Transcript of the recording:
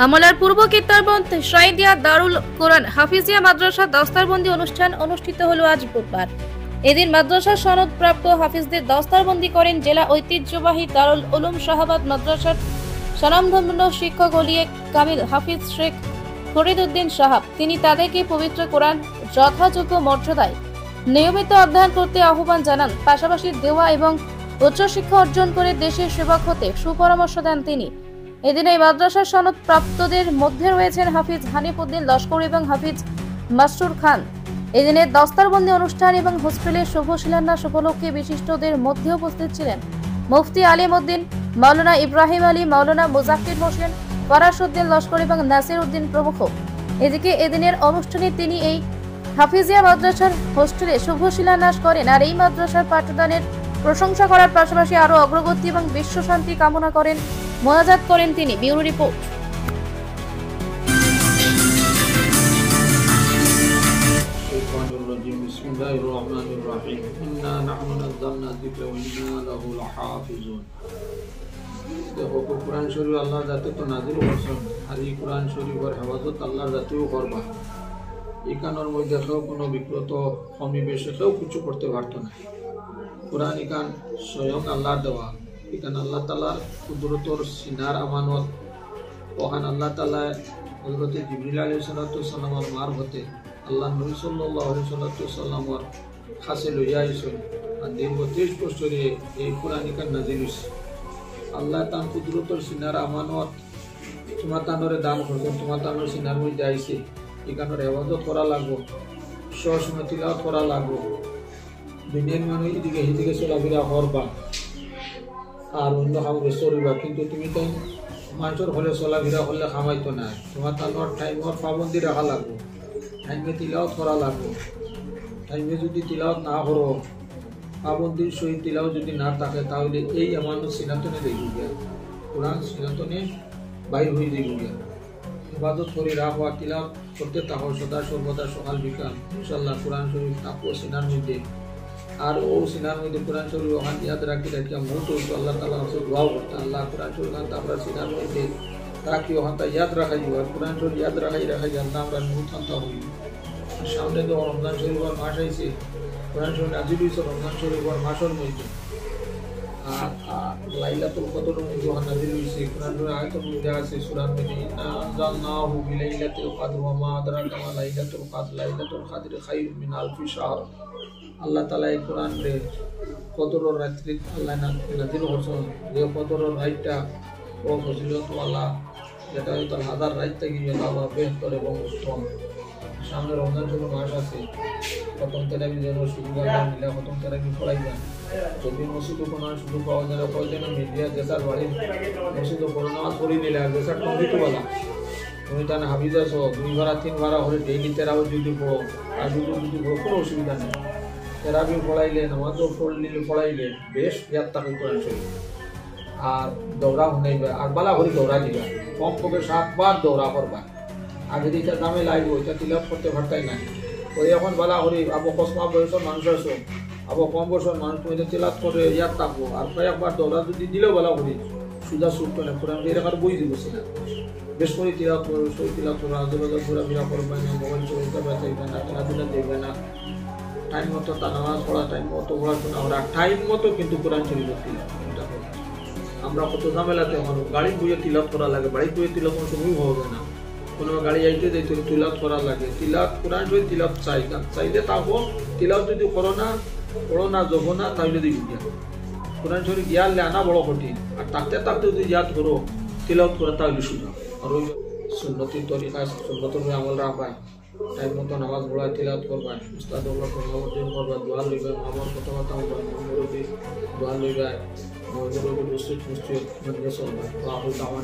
আমলার পূর্ব কিত্তারবন্দ সাইদিয়া দারুল কোরআন হাফিজিয়া মাদ্রাসা দস্তারবন্দি অনুষ্ঠান অনুষ্ঠিত হলো আজ বুধবার। এদিন মাদ্রাসার সনদপ্রাপ্ত হাফিজদের দস্তারবন্দি করেন জেলা ঐতিহ্যবাহী দারুল উলুম শাহাবাদ মাদ্রাসার স্বনামধন্য শিক্ষক ওলিয়ে কামিল হাফিজ শেখ ফরিদউদ্দিন সাহাব। তিনি তাদেরকে পবিত্র কোরআন যথাযোগ্য মর্যাদায় নিয়মিত অধ্যয়ন করতে আহ্বান জানান। পাশাপাশি দেওয়া এবং উচ্চশিক্ষা অর্জন করে দেশের সেবক হতে সুপরামর্শ দেন তিনি। এদিন এই মাদ্রাসার সনদ প্রাপ্তদের মধ্যে রয়েছেন হাফিজ হানিফ উদ্দিন লস্কর এবং হাফিজ মাসরুর খান। এদিনের দস্তারবন্দি অনুষ্ঠান এবং হোস্টেলের শুভ শিলান্যাস উপলক্ষে বিশিষ্টদের মধ্যে উপস্থিত ছিলেন মুফতি আলিম উদ্দিন, মাওলানা ইব্রাহিম আলী, মাওলানা মুজাফফর হোসেন, ফরাস উদ্দিন লস্কর এবং নাসির উদ্দিন প্রমুখ। এদিকে এদিনের অনুষ্ঠানে তিনি এই হাফিজিয়া মাদ্রাসার হোস্টেলে শুভ শিলান্যাস করেন আর এই মাদ্রাসার পাঠদানের প্রশংসা করার পাশাপাশি আরো অগ্রগতি এবং বিশ্ব শান্তি কামনা করেন, মোনাজাত করেন তিনি। Bureau report. দেখো কোরআন শরীফ আল্লাহ যাতে তো নাজিল করছেন আর এই কোরআন শরীফের হেফাজত আল্লাহ জাতীয় করবা। এখানোর মধ্যে কেউ কোনো বিব্রত সন্নিবেশে কেউ কিছু করতে পারত না। কোরআন এখান স্বয়ং আল্লাহর দেওয়া। এখান আল্লাহ তালার কুদরতর সিনার আমানত। ওখান আল্লাহ তালা হযরতে জিবরিল আলাইহিস সালামের মারফতে আল্লাহ নবী সাল্লাল্লাহু আলাইহি সাল্লামের কাছে লইয়া আইছেন আর দীর্ঘ 23 বছরে এই কোরআন এখান নাজিল হইছে। আল্লাহ তান কুদরতর সিনার আমানত তোমার তানরে দান করছেন, তোমার তানোর সিনার মধ্যে আইছে। এখানোর হেফাজত করা লাগবো, সবসময় তিলাওয়াত করা লাগবো। দুনিয়ার মানুষ এদিকে সেদিকে চলাফেরা করবা আর অন্য কামে চলবা, কিন্তু তুমি তো মানুষের হলে চলাফেরা করলে খামাইতো না। তোমার তানোর টাইমর পাবন্দি রাখা লাগবো, টাইমে তিলাওয়াত করা লাগবো। টাইমে যদি তিলাওয়াত না করো, পাবন্দির সহিত তিলাওয়াত যদি না থাকে, তাহলে এই আমার সিনাতনে দেখব গিয়া, কোরআন সিনাতনে বাইর হয়ে দেখব গিয়া। ইবাদত করে রাখবা, তিলাওয়াত করতে থাকো সদা সর্বদা, সকাল বিকাল। ইনশাআল্লাহ কোরআন শরীফ থাকবো সিনার মধ্যে। আর ও সিনার মধ্যে কোরআন শরীফ ওখান ইয়াদ রাখি রাখিয়া মুহূর্ত আল্লাহ তাআলা কাছে দোয়াও করতে, আল্লাহ কোরআন শরীফ আমরা সিনার মধ্যে রাখি ওখানটা ইয়াদ রাখাই দিব। আর কোরআন শরীফ ইয়াদ রাখাই আল্লাহ আমরা মুহূর্ত হই। সামনে তো রমজান শরীফের মাস আইছে, কোরআন শরীফ নাজিল হইছে রমজান শরীফের মাসের মধ্যে। আর লাইলাতুল কদরের মধ্যে নাজিল হইছে। কোরআন শরীফ আয়াতের মধ্যে আছে সূরার মধ্যে, ইন্না আনজালনাহু বিলাইলাতিল কদর ওয়া মা আদরাকা মা লাইলাতুল কদর লাইলাতুল কদর খায়রুম মিন আলফি শাহর। আল্লাহ তাআলা এই কোরআনে কদরের রাত্রি আল্লাহ নাজিল করছেন। যে কদরের রাতটা ও ফজিলতওয়ালা, যেটা হয়তো হাজার রাত থেকে আল্লাহ বেহতর এবং উত্তম। সামনে রমজান শরীফ মাস আছে, প্রথম তেরাবি যেন শুরু করলাম মিলা প্রথম তেরাবি পড়াইবা। যদি মসজিদও কোনো শুরু পাওয়া যায় কয়েকজন মিডিয়া দেশার বাড়ির মসজিদও কোনো নামাজ পড়ি নিলে আর দেশার টঙ্গিতওয়ালা তুমি তার হাফিজ আছো, 2 ভাড়া 3 ভাড়া হলে ডেইলি তেরাবি যদি পড়ো আর যদি পড়ো কোনো অসুবিধা নেই। তেরাবি পড়াইলে নামাজও পড়াইলে বেশ ইয়াদ থাকে কোরআন শরীফ। আর দৌড়া শুনাইবা আর বালা করে দৌড়া দিবা, কম পক্ষে 7 বার দৌড়া করবা। আগে দিটা দামে লাগবো, এটা তিলাওয়াত করতে পারতাই না। ওই এখন বালা করি আবো কসমা বয়সের মানুষ আছো, আবো কম বয়সের মানুষ তুমি তিলাওয়াত করে ইয়াদ থাকবো। আর কয়েকবার দৌড়া যদি দিলেও বালা করি সুজা ছুটতো না, কোরআন এরকম বই দিব না। বেশ করে তিলাওয়াত করো, সই তিলাওয়াত করো, আজেবাজে ঘোরাফেরা করবে না, মোবাইল চলতে পারবে না, খেলাধুলা দেখবে না। টাইম মতো তা নামাজ পড়া, টাইম মতো পড়াশোনা করা, টাইম মতো কিন্তু কোরআন শরীফের তিলাওয়াত। আমরা কত ঝামেলাতে মানুষ গাড়ি বইয়ে তিলাওয়াত করা লাগে, বাড়ি বইয়ে তিলাওয়াত কোনো সময় হবে না। কোনো গাড়ি যাইতে যাইতে তিলাওয়াত করা লাগে। তিলাওয়াত কোরআন শরীফ তিলাওয়াত চাইলে তাও তিলাওয়াত যদি পড়ো না জবো না তাহলে দিবি গিয়া। কোরআন শরীফ জ্ঞান আনা বড় কঠিন, আর থাকতে যদি ইয়াদ করো তিলাওয়াত করে তাহলে সুযোগ। আর ওই সুন্নতির তরিকা সুন্নতের আমল রাখবাই, টাইম মতো নামাজ পড়ায় তিলাওয়াত করবাই, উস্তাদ অর্জন করবা, দোয়া লইবা, মামার কথাবার্তা হবা, মুরব্বী দোয়া লইবা, মুসজিদ চলবা। তো আপনি আমার